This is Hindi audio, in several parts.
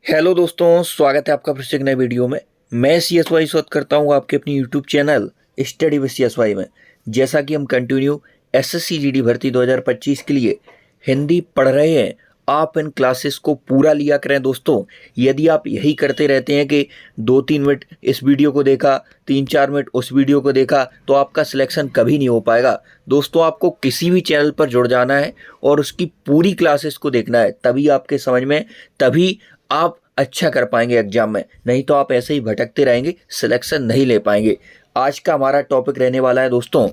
हेलो दोस्तों, स्वागत है आपका फिर से एक नए वीडियो में। मैं CSY स्वागत करता हूं आपके अपनी YouTube channel study with CSY में। जैसा कि हम कंटिन्यू SSC GD भर्ती 2025 के लिए हिंदी पढ़ रहे हैं, आप इन क्लासेस को पूरा लिया करें दोस्तों। यदि आप यही करते रहते हैं कि 2-3 मिनट इस वीडियो को देखा, 3-4 मिनट उस वीडियो को देखा, तो आपका सिलेक्शन कभी नहीं हो पाएगा दोस्तों। आपको किसी भी चैनल पर जुड़ जाना है और उसकी पूरी क्लासेस को देखना है, तभी आपके समझ में, तभी आप अच्छा कर पाएंगे एग्जाम में। नहीं तो आप ऐसे ही भटकते रहेंगे, सिलेक्शन नहीं ले पाएंगे। आज का हमारा टॉपिक रहने वाला है दोस्तों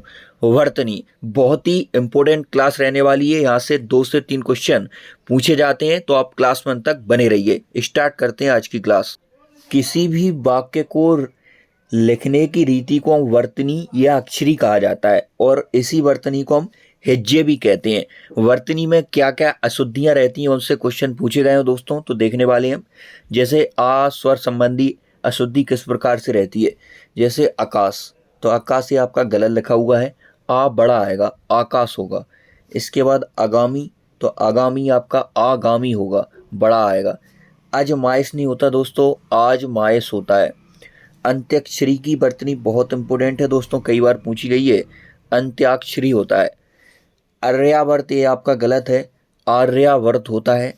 वर्तनी। बहुत ही इंपॉर्टेंट क्लास रहने वाली है। यहाँ से 2 से 3 क्वेश्चन पूछे जाते हैं, तो आप क्लास में अंत तक बने रहिए। स्टार्ट करते हैं आज की क्लास। किसी भी वाक्य को लिखने की रीति को हम वर्तनी या अक्षरी कहा जाता है, और इसी वर्तनी को हम हिज्जे भी कहते हैं। वर्तनी में क्या क्या अशुद्धियां रहती हैं, उनसे क्वेश्चन पूछे गए हैं दोस्तों, तो देखने वाले हैं हम। जैसे आ स्वर संबंधी अशुद्धि किस प्रकार से रहती है। जैसे आकाश, तो आकाश ये आपका गलत लिखा हुआ है, आ बड़ा आएगा, आकाश होगा। इसके बाद आगामी, तो आगामी आपका आगामी होगा, बड़ा आएगा। अजमाइश नहीं होता दोस्तों, आज माइस होता है। अंत्याक्षरी की वर्तनी बहुत इंपॉर्टेंट है दोस्तों, कई बार पूछी गई है। अंत्याक्षरी होता है। आर्यावर्त ये आपका गलत है, आर्यावर्त होता है।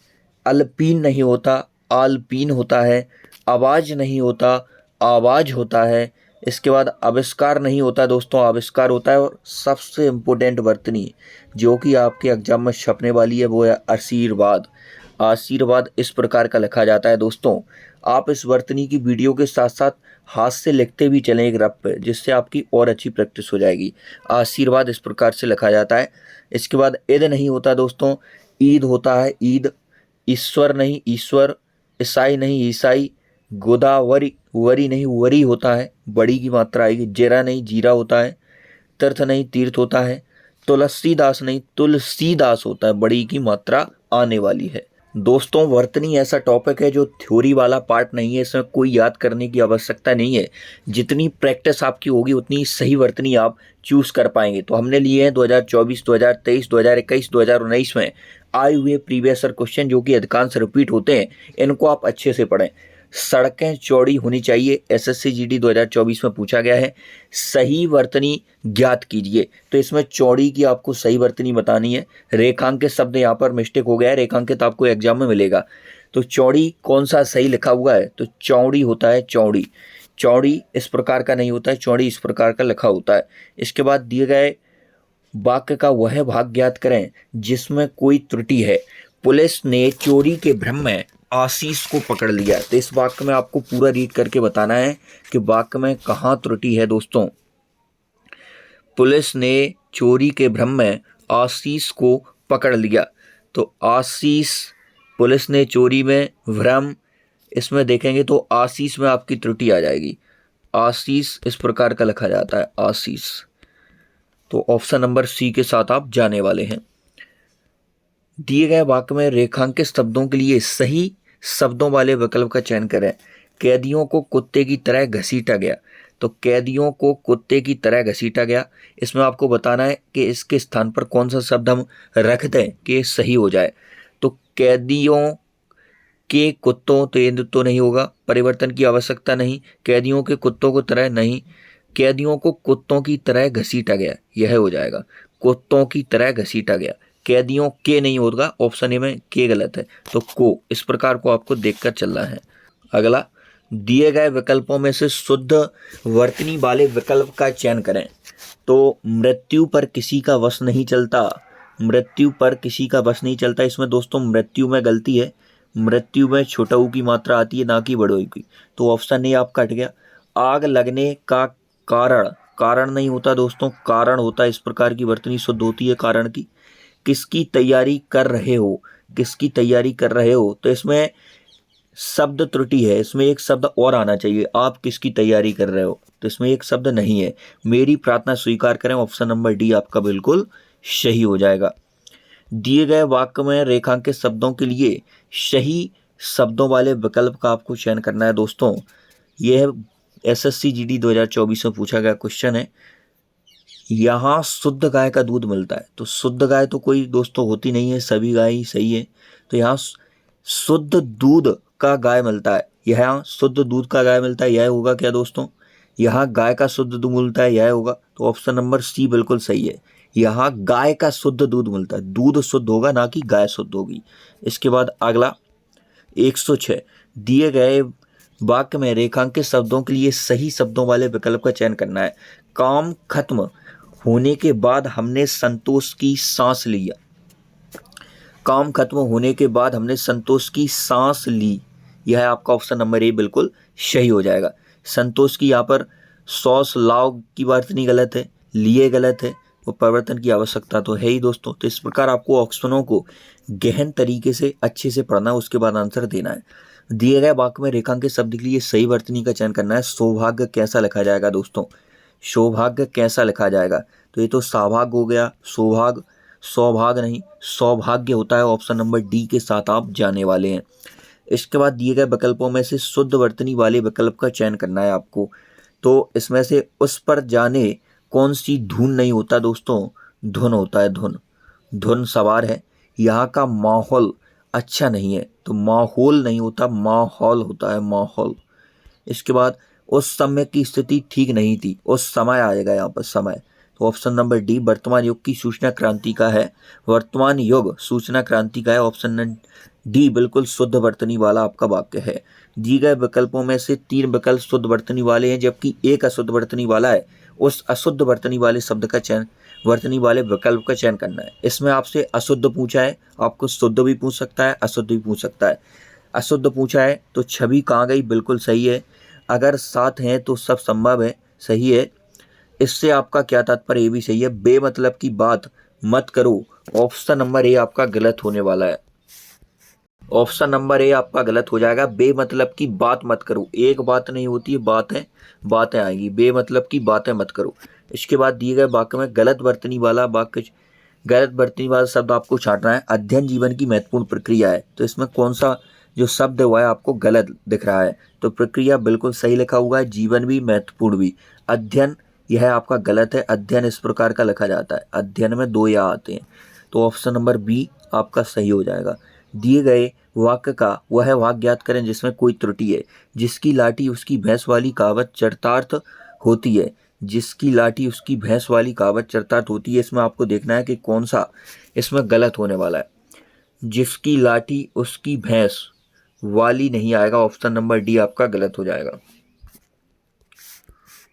अल्पीन नहीं होता, आल्पीन होता है। आवाज नहीं होता, आवाज होता है। इसके बाद आविष्कार नहीं होता दोस्तों, आविष्कार होता है। और सबसे इम्पोर्टेंट वर्तनी जो कि आपके एग्जाम में छपने वाली है, वो है आशीर्वाद। आशीर्वाद इस प्रकार का लिखा जाता है दोस्तों। आप इस वर्तनी की वीडियो के साथ साथ हाथ से लिखते भी चलें एक रफ पे, जिससे आपकी और अच्छी प्रैक्टिस हो जाएगी। आशीर्वाद इस प्रकार से लिखा जाता है। इसके बाद ईद नहीं होता दोस्तों, ईद होता है ईद। ईश्वर नहीं ईश्वर, ईसाई नहीं ईसाई। गोदावरी, वरी नहीं वरी होता है, बड़ी की मात्रा आएगी। जीरा नहीं जीरा होता है। तीर्थ नहीं तीर्थ होता है। तुलसीदास नहीं तुलसीदास होता है, बड़ी की मात्रा आने वाली है दोस्तों। वर्तनी ऐसा टॉपिक है जो थ्योरी वाला पार्ट नहीं है, इसमें कोई याद करने की आवश्यकता नहीं है। जितनी प्रैक्टिस आपकी होगी उतनी सही वर्तनी आप चूज कर पाएंगे। तो हमने लिए हैं 2024, 2023, 2021, 2019 में आए हुए प्रीवियस ईयर क्वेश्चन, जो कि अधिकांश रिपीट होते हैं। इनको आप अच्छे से पढ़ें। सड़कें चौड़ी होनी चाहिए, SSC GD 2024 में पूछा गया है। सही वर्तनी ज्ञात कीजिए, तो इसमें चौड़ी की आपको सही वर्तनी बतानी है। रेखांकित शब्द यहाँ पर मिस्टेक हो गया है, रेखांकित आपको एग्जाम में मिलेगा। तो चौड़ी कौन सा सही लिखा हुआ है, तो चौड़ी होता है चौड़ी। चौड़ी इस प्रकार का नहीं होता है, चौड़ी इस प्रकार का लिखा होता है। इसके बाद दिए गए वाक्य का वह भाग ज्ञात करें जिसमें कोई त्रुटि है। पुलिस ने चोरी के भ्रम में आशीष को पकड़ लिया। तो इस वाक्य में आपको पूरा रीड करके बताना है कि वाक्य में कहाँ त्रुटि है दोस्तों। पुलिस ने चोरी के भ्रम में आशीष को पकड़ लिया। तो आशीष, पुलिस ने चोरी में, भ्रम, इसमें देखेंगे तो आशीष में आपकी त्रुटि आ जाएगी। आशीष इस प्रकार का लिखा जाता है, आशीष। तो ऑप्शन नंबर C के साथ आप जाने वाले हैं। दिए गए वाक्य में रेखांकित शब्दों के लिए सही शब्दों वाले विकल्प का चयन करें। कैदियों को कुत्ते की तरह घसीटा गया, तो कैदियों को कुत्ते की तरह घसीटा गया। इसमें आपको बताना है कि इसके स्थान पर कौन सा शब्द हम रख दें कि सही हो जाए। तो कैदियों के कुत्तों, तो ये तो नहीं होगा, परिवर्तन की आवश्यकता नहीं। कैदियों के कुत्तों को तरह नहीं, कैदियों को कुत्तों की तरह घसीटा गया, यह हो जाएगा। कुत्तों की तरह घसीटा गया। कैदियों के नहीं होगा, ऑप्शन ए में के गलत है, तो को, इस प्रकार को आपको देखकर चलना है। अगला, दिए गए विकल्पों में से शुद्ध वर्तनी वाले विकल्प का चयन करें। तो मृत्यु पर किसी का वश नहीं चलता, मृत्यु पर किसी का वश नहीं चलता। इसमें दोस्तों मृत्यु में गलती है, मृत्यु में छोटा ऊ की मात्रा आती है, ना कि बड़ो की। तो ऑप्शन ए आप कट गया। आग लगने का कारण, कारण नहीं होता दोस्तों, कारण होता है। इस प्रकार की वर्तनी शुद्ध होती है कारण की। किसकी तैयारी कर रहे हो, किसकी तैयारी कर रहे हो, तो इसमें शब्द त्रुटि है, इसमें एक शब्द और आना चाहिए। आप किसकी तैयारी कर रहे हो, तो इसमें एक शब्द नहीं है। मेरी प्रार्थना स्वीकार करें, ऑप्शन नंबर डी आपका बिल्कुल सही हो जाएगा। दिए गए वाक्य में रेखांकित शब्दों के लिए सही शब्दों वाले विकल्प का आपको चयन करना है दोस्तों। यह SSC GD 2024 में पूछा गया क्वेश्चन है। यहाँ शुद्ध गाय का दूध मिलता है, तो शुद्ध गाय तो कोई दोस्तों होती नहीं है, सभी गाय ही सही है। तो यहाँ शुद्ध दूध का गाय मिलता है, यहाँ शुद्ध दूध का गाय मिलता है, यह होगा क्या दोस्तों? यहाँ गाय का शुद्ध दूध मिलता है, यह होगा। तो ऑप्शन नंबर सी बिल्कुल सही है। यहाँ गाय का शुद्ध दूध मिलता है, दूध शुद्ध होगा ना कि गाय शुद्ध होगी। इसके बाद अगला 106, दिए गए वाक्य में रेखांकित शब्दों के लिए सही शब्दों वाले विकल्प का चयन करना है। काम खत्म होने के बाद हमने संतोष की सांस लिया। काम खत्म होने के बाद हमने संतोष की सांस ली, यह आपका ऑप्शन नंबर ए बिल्कुल सही हो जाएगा। संतोष की यहाँ पर सॉस लाव की वर्तनी गलत है, लिए गलत है, वो परिवर्तन की आवश्यकता तो है ही दोस्तों। तो इस प्रकार आपको ऑप्शनों को गहन तरीके से अच्छे से पढ़ना है, उसके बाद आंसर देना है। दिए गए वाक्य में रेखांकित शब्द के लिए सही वर्तनी का चयन करना है। सौभाग्य कैसा लिखा जाएगा दोस्तों? सौभाग्य कैसा लिखा जाएगा? तो ये तो सौभाग्य हो गया, सौभाग्य, सौभाग्य नहीं, सौभाग्य होता है। ऑप्शन नंबर डी के साथ आप जाने वाले हैं। इसके बाद दिए गए विकल्पों में से शुद्ध वर्तनी वाले विकल्प का चयन करना है आपको। तो इसमें से उस पर जाने कौन सी धुन नहीं होता दोस्तों? धुन होता है, धुन। धुन सवार है। यहाँ का माहौल अच्छा नहीं है, तो माहौल नहीं होता, माहौल होता है, माहौल। इसके बाद उस समय की स्थिति ठीक नहीं थी, उस समय आएगा यहाँ पर, समय। तो ऑप्शन नंबर डी वर्तमान युग की सूचना क्रांति का है, वर्तमान युग सूचना क्रांति का है। ऑप्शन डी बिल्कुल शुद्ध वर्तनी वाला आपका वाक्य है। दिए गए विकल्पों में से 3 विकल्प शुद्ध वर्तनी वाले हैं, जबकि 1 अशुद्ध वर्तनी वाला है। उस अशुद्ध वर्तनी वाले शब्द का चयन, वर्तनी वाले विकल्प का चयन करना है। इसमें आपसे अशुद्ध पूछा है, आपको शुद्ध भी पूछ सकता है, अशुद्ध भी पूछ सकता है। अशुद्ध पूछा है तो छवि कहाँ गई, बिल्कुल सही है। अगर साथ हैं तो सब संभव है, सही है। इससे आपका क्या तात्पर्य, ये भी सही है। बेमतलब की बात मत करो, ऑप्शन नंबर ए आपका गलत होने वाला है। ऑप्शन नंबर ए आपका गलत हो जाएगा। बेमतलब की बात मत करो, एक बात नहीं होती है, बात है, बातें आएंगी। बेमतलब की बातें मत करो। इसके बाद दिए गए वाक्य में गलत वर्तनी वाला वाक्य, गलत वर्तनी वाला शब्द आपको छांटना है। अध्ययन जीवन की महत्वपूर्ण प्रक्रिया है, तो इसमें कौन सा जो शब्द हुआ है आपको गलत दिख रहा है? तो प्रक्रिया बिल्कुल सही लिखा हुआ है, जीवन भी महत्वपूर्ण भी। अध्ययन यह आपका गलत है, अध्ययन इस प्रकार का लिखा जाता है, अध्ययन में 2 या आते हैं। तो ऑप्शन नंबर बी आपका सही हो जाएगा। दिए गए वाक्य का वह वाक्य ज्ञात करें जिसमें कोई त्रुटि है। जिसकी लाठी उसकी भैंस वाली कहावत चरितार्थ होती है। जिसकी लाठी उसकी भैंस वाली कहावत चरितार्थ होती है, इसमें आपको देखना है कि कौन सा इसमें गलत होने वाला है। जिसकी लाठी उसकी भैंस वाली नहीं आएगा, ऑप्शन नंबर डी आपका गलत हो जाएगा।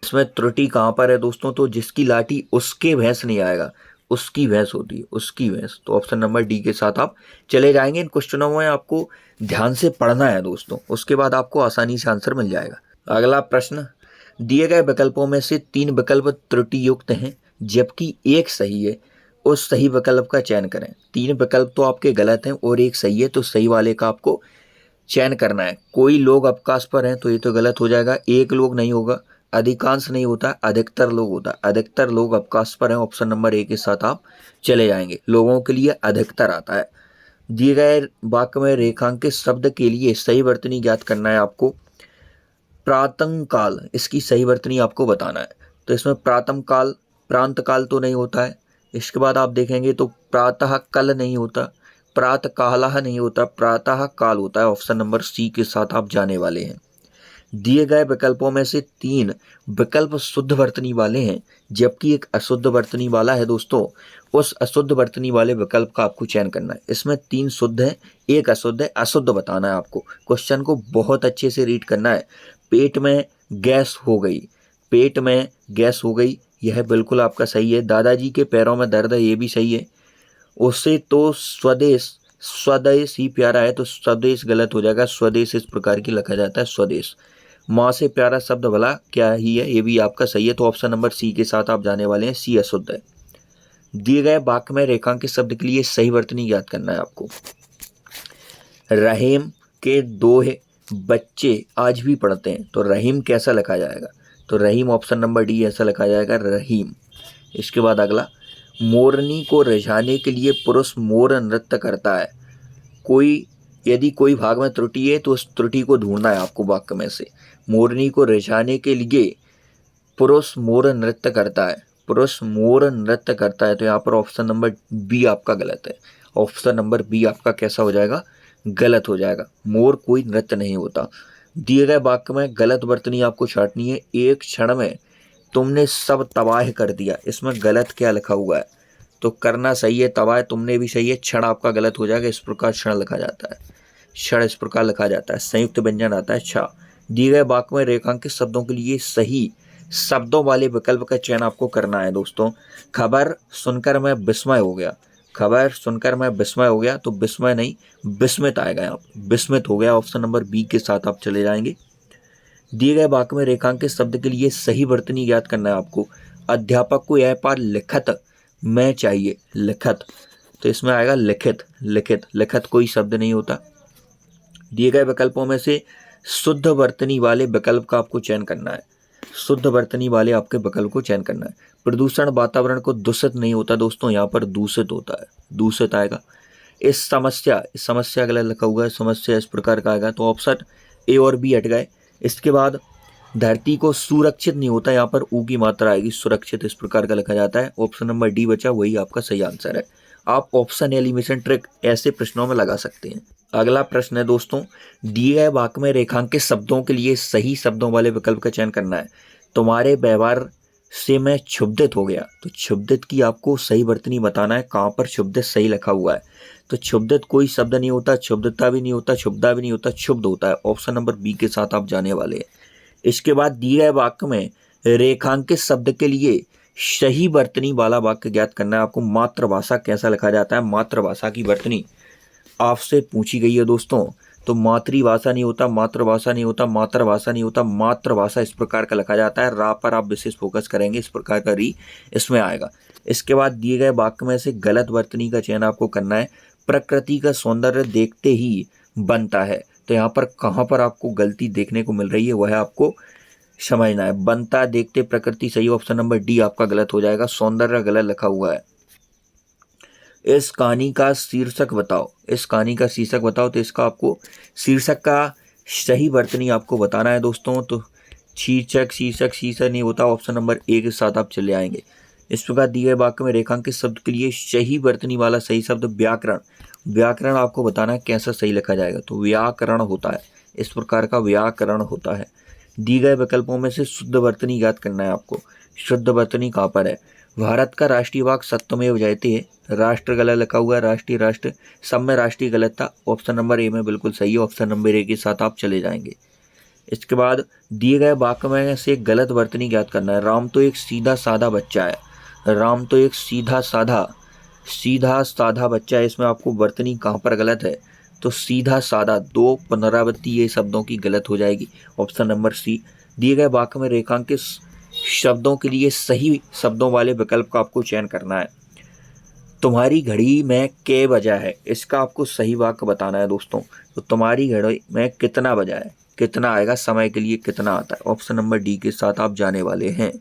इसमें त्रुटि कहाँ पर है दोस्तों? तो जिसकी लाठी उसके भैंस नहीं आएगा, उसकी भैंस होती है, उसकी भैंस। तो ऑप्शन नंबर डी के साथ आप चले जाएंगे। इन क्वेश्चनों में आपको ध्यान से पढ़ना है दोस्तों, उसके बाद आपको आसानी से आंसर मिल जाएगा। अगला प्रश्न, दिए गए विकल्पों में से 3 विकल्प त्रुटि युक्त हैं, जबकि 1 सही है। उस सही विकल्प का चयन करें। 3 विकल्प तो आपके गलत हैं और 1 सही है, तो सही वाले का आपको चयन करना है। कोई लोग अवकाश पर हैं, तो ये तो गलत हो जाएगा। एक लोग नहीं होगा, अधिकांश नहीं होता, अधिकतर लोग होता है। अधिकतर लोग अवकाश पर हैं, ऑप्शन नंबर ए के साथ आप चले जाएंगे। लोगों के लिए अधिकतर आता है। दिए गए वाक्य में रेखांकित शब्द के लिए सही वर्तनी ज्ञात करना है आपको। प्रातः काल, इसकी सही वर्तनी आपको बताना है। तो इसमें प्रातः काल, प्रांत काल तो नहीं होता है। इसके बाद आप देखेंगे तो प्रातः कल नहीं होता, प्रातः कालह नहीं होता, प्रातः काल होता है। ऑप्शन नंबर सी के साथ आप जाने वाले हैं। दिए गए विकल्पों में से 3 विकल्प शुद्ध वर्तनी वाले हैं, जबकि 1 अशुद्ध वर्तनी वाला है दोस्तों। उस अशुद्ध वर्तनी वाले विकल्प का आपको चयन करना है। इसमें 3 शुद्ध है, 1 अशुद्ध है, अशुद्ध बताना है आपको। क्वेश्चन को बहुत अच्छे से रीड करना है। पेट में गैस हो गई, पेट में गैस हो गई, यह बिल्कुल आपका सही है। दादाजी के पैरों में दर्द है, ये भी सही है। उससे तो स्वदेश, स्वदेश ही प्यारा है, तो स्वदेश गलत हो जाएगा। स्वदेश इस प्रकार की लिखा जाता है, स्वदेश। माँ से प्यारा शब्द भला क्या ही है, ये भी आपका सही है। तो ऑप्शन नंबर सी के साथ आप जाने वाले हैं, सी अशुद्ध है। दिए गए वाक्य में रेखांकित शब्द के लिए सही वर्तनी याद करना है आपको। रहीम के 2 बच्चे आज भी पढ़ते हैं, तो रहीम कैसा लिखा जाएगा? तो रहीम ऑप्शन नंबर डी ऐसा लिखा जाएगा, रहीम। इसके बाद अगला, मोरनी को रिझाने के लिए पुरुष मोर नृत्य करता है। यदि कोई भाग में त्रुटि है तो उस त्रुटि को ढूंढना है आपको वाक्य में से। मोरनी को रिझाने के लिए पुरुष मोर नृत्य करता है, पुरुष मोर नृत्य करता है, तो यहाँ पर ऑप्शन नंबर बी आपका गलत है। ऑप्शन नंबर बी आपका कैसा हो जाएगा? गलत हो जाएगा। मोर कोई नृत्य नहीं होता। दिए गए वाक्य में गलत वर्तनी आपको छांटनी है। एक क्षण में तुमने सब तबाह कर दिया, इसमें गलत क्या लिखा हुआ है? तो करना सही है, तबाह तुमने भी सही है, क्षण आपका गलत हो जाएगा। इस प्रकार क्षण लिखा जाता है, क्षण इस प्रकार लिखा जाता है। संयुक्त व्यंजन आता है छा। दिए गए वाक्य में रेखांकित शब्दों के लिए सही शब्दों वाले विकल्प का चयन आपको करना है दोस्तों। खबर सुनकर मैं विस्मय हो गया, खबर सुनकर मैं विस्मय हो गया, तो विस्मय नहीं विस्मित आएगा यहाँ पे, विस्मित हो गया। ऑप्शन नंबर बी के साथ आप चले जाएंगे। दिए गए वाक्य में रेखांकित शब्द के लिए सही वर्तनी याद करना है आपको। अध्यापक को यह पाठ लिखत में चाहिए, लिखत, तो इसमें आएगा लिखित, लिखित, लिखत कोई शब्द नहीं होता। दिए गए विकल्पों में से शुद्ध वर्तनी वाले विकल्प का आपको चयन करना है, शुद्ध वर्तनी वाले आपके विकल्प को चयन करना है। प्रदूषण वातावरण को दूषित नहीं होता दोस्तों, यहाँ पर दूषित होता है, दूषित आएगा। इस समस्या गलत लिखा हुआ है, समस्या इस प्रकार का आएगा, तो ऑप्शन ए और बी हट गए। इसके बाद धरती को सुरक्षित नहीं होता, यहाँ पर ऊ की मात्रा आएगी, सुरक्षित इस प्रकार का लिखा जाता है। ऑप्शन नंबर डी बचा, वही आपका सही आंसर है। आप ऑप्शन एलिमिनेशन ट्रिक ऐसे प्रश्नों में लगा सकते हैं। अगला प्रश्न है दोस्तों, दिए गए वाक्य में रेखांकित शब्दों के लिए सही शब्दों वाले विकल्प का चयन करना है। तुम्हारे व्यवहार से मैं क्षुब्धित हो गया, तो क्षुब्धित की आपको सही वर्तनी बताना है। कहाँ पर क्षुब्धित सही लिखा हुआ है? तो क्षुब्धित कोई शब्द नहीं होता, क्षुब्धता भी नहीं होता, क्षुब्धा भी नहीं होता, क्षुब्ध होता है। ऑप्शन नंबर बी के साथ आप जाने वाले हैं। इसके बाद दिए गए वाक्य में रेखांकित शब्द के लिए सही वर्तनी वाला वाक्य ज्ञात करना है आपको। मातृभाषा कैसा लिखा जाता है? मातृभाषा की वर्तनी आपसे पूछी गई है दोस्तों, तो मातृभाषा नहीं होता, मातृभाषा नहीं होता, मातृभाषा नहीं होता, मातृभाषा इस प्रकार का लिखा जाता है। रा पर आप विशेष फोकस करेंगे, इस प्रकार का री इसमें आएगा। इसके बाद दिए गए वाक्य में से गलत वर्तनी का चयन आपको करना है। प्रकृति का सौंदर्य देखते ही बनता है, तो यहाँ पर कहाँ पर आपको गलती देखने को मिल रही है वह आपको समझना है। बनता देखते प्रकृति सही, ऑप्शन नंबर डी आपका गलत हो जाएगा, सौंदर्य गलत लिखा हुआ है। इस कहानी का शीर्षक बताओ, इस कहानी का शीर्षक बताओ, तो इसका आपको शीर्षक का सही वर्तनी आपको बताना है दोस्तों। तो शीर्षक नहीं होता, ऑप्शन नंबर ए के साथ आप चले आएंगे। इस प्रकार दिए गए वाक्य में रेखांकित शब्द के लिए सही वर्तनी वाला सही शब्द व्याकरण, व्याकरण आपको बताना है कैसा सही लिखा जाएगा, तो व्याकरण होता है, इस प्रकार का व्याकरण होता है। दिए गए विकल्पों में से शुद्ध वर्तनी याद करना है आपको। शुद्ध वर्तनी कहाँ पर है? भारत का राष्ट्रीय वाक्य सत्यमेव जयते है, राष्ट्र गलत लिखा हुआ है, राष्ट्रीय राष्ट्र सब में राष्ट्रीय गलत था। ऑप्शन नंबर ए में बिल्कुल सही है, ऑप्शन नंबर ए के साथ आप चले जाएंगे। इसके बाद दिए गए वाक्य में से गलत वर्तनी याद करना है। राम तो एक सीधा साधा बच्चा है, राम तो एक सीधा साधा बच्चा है, इसमें आपको वर्तनी कहाँ पर गलत है? तो सीधा साधा, दो पुनरावृत्ति ये शब्दों की गलत हो जाएगी, ऑप्शन नंबर सी। दिए गए वाक्य में रेखांकित शब्दों के लिए सही शब्दों वाले विकल्प का आपको चयन करना है। तुम्हारी घड़ी में कै बजा है, इसका आपको सही वाक्य बताना है दोस्तों। तो तुम्हारी घड़ी में कितना बजा है, कितना आएगा, समय के लिए कितना आता है, ऑप्शन नंबर डी के साथ आप जाने वाले हैं।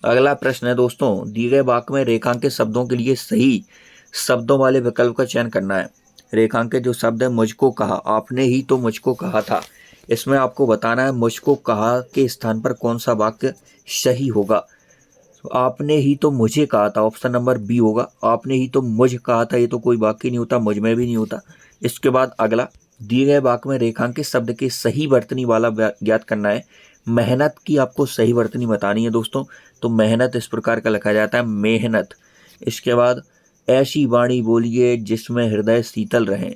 अगला प्रश्न है दोस्तों, दिए गए वाक्य में रेखांकित शब्दों के लिए सही शब्दों वाले विकल्प का चयन करना है। रेखांकित जो शब्द है मुझको कहा, आपने ही तो मुझको कहा था, इसमें आपको बताना है मुझको कहा के स्थान पर कौन सा वाक्य सही होगा। तो आपने ही तो मुझे कहा था, ऑप्शन नंबर बी होगा। आपने ही तो मुझ कहा था, ये तो कोई वाक्य नहीं होता, मुझ में भी नहीं होता। इसके बाद अगला, दिए गए वाक्य में रेखांकित शब्द के सही वर्तनी वाला ज्ञात करना है। मेहनत की आपको सही वर्तनी बतानी है दोस्तों, तो मेहनत इस प्रकार का लिखा जाता है, मेहनत। इसके बाद ऐसी वाणी बोलिए जिसमें हृदय शीतल रहे,